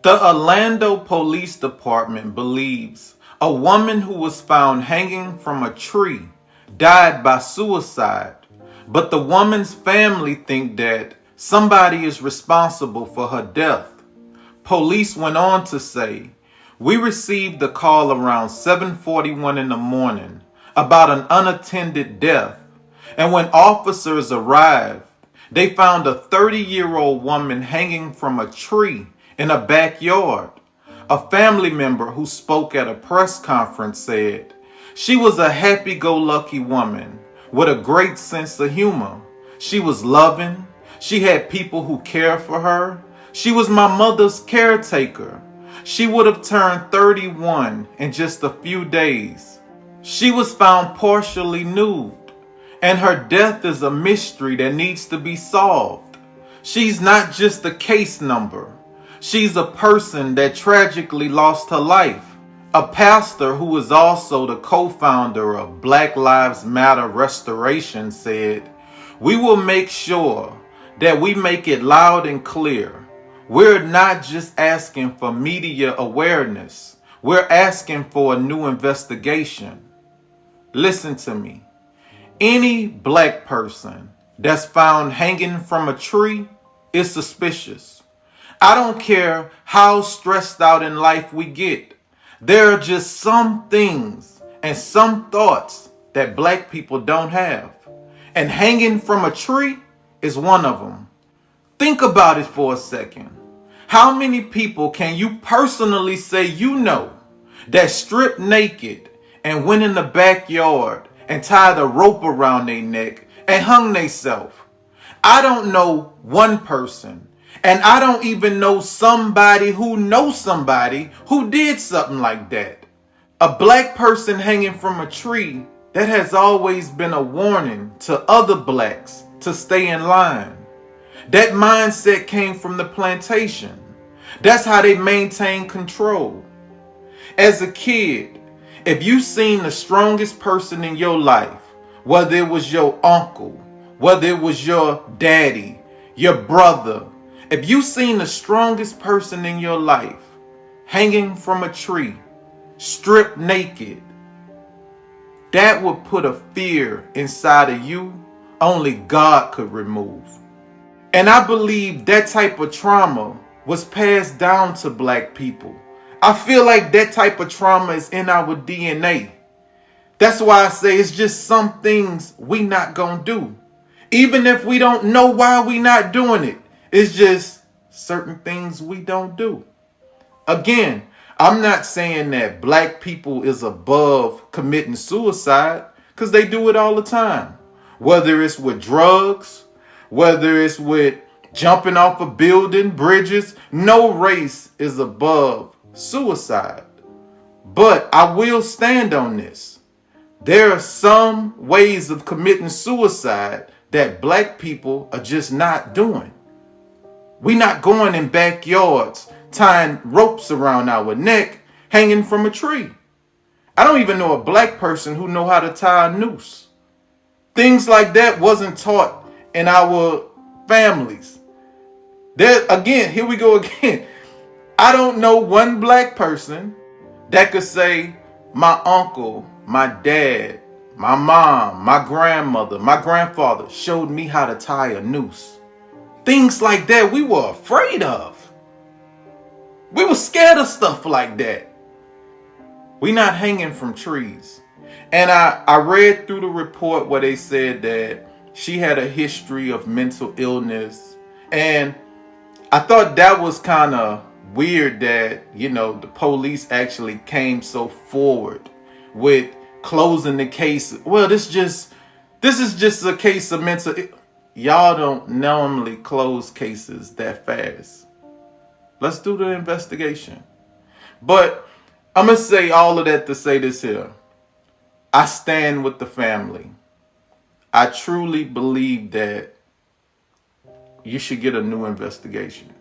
The Orlando Police Department believes a woman who was found hanging from a tree died by suicide, but the woman's family think that somebody is responsible for her death. Police went on to say, "We received a call around 7:41 in the morning about an unattended death, and when officers arrived, they found a 30-year-old woman hanging from a tree in a backyard." A family member who spoke at a press conference said, "She was a happy-go-lucky woman with a great sense of humor. She was loving. She had people who cared for her. She was my mother's caretaker. She would have turned 31 in just a few days. She was found partially nude, and her death is a mystery that needs to be solved. She's not just a case number. She's a person that tragically lost her life." A pastor who is also the co-founder of Black Lives Matter Restoration said, "We will make sure that we make it loud and clear. We're not just asking for media awareness. We're asking for a new investigation." Listen to me. Any black person that's found hanging from a tree is suspicious. I don't care how stressed out in life we get. There are just some things and some thoughts that black people don't have. And hanging from a tree is one of them. Think about it for a second. How many people can you personally say you know that stripped naked and went in the backyard and tied a rope around their neck and hung themselves? I don't know one person, and I don't even know somebody who knows somebody who did something like that. A black person hanging from a tree, that has always been a warning to other blacks to stay in line. That mindset came from the plantation. That's how they maintain control. As a kid, if you seen the strongest person in your life, whether it was your uncle, whether it was your daddy, your brother, if you seen the strongest person in your life hanging from a tree, stripped naked, that would put a fear inside of you only God could remove. And I believe that type of trauma was passed down to black people. I feel like that type of trauma is in our DNA. That's why I say it's just some things we not gonna do. Even if we don't know why we not doing it, it's just certain things we don't do. Again, I'm not saying that black people is above committing suicide, because they do it all the time. Whether it's with drugs, whether it's with jumping off a building, bridges, no race is above suicide. But I will stand on this. There are some ways of committing suicide that black people are just not doing. We not going in backyards, tying ropes around our neck, hanging from a tree. I don't even know a black person who know how to tie a noose. Things like that wasn't taught in our families. There again, here we go again. I don't know one black person that could say, my uncle, my dad, my mom, my grandmother, my grandfather showed me how to tie a noose. Things like that we were afraid of. We were scared of stuff like that. We not hanging from trees. And I read through the report where they said that she had a history of mental illness. And I thought that was kind of weird that, the police actually came so forward with closing the case. Well, this is just a case of mental. Y'all don't normally close cases that fast. Let's do the investigation. But I'm going to say all of that to say this here. I stand with the family. I truly believe that you should get a new investigation.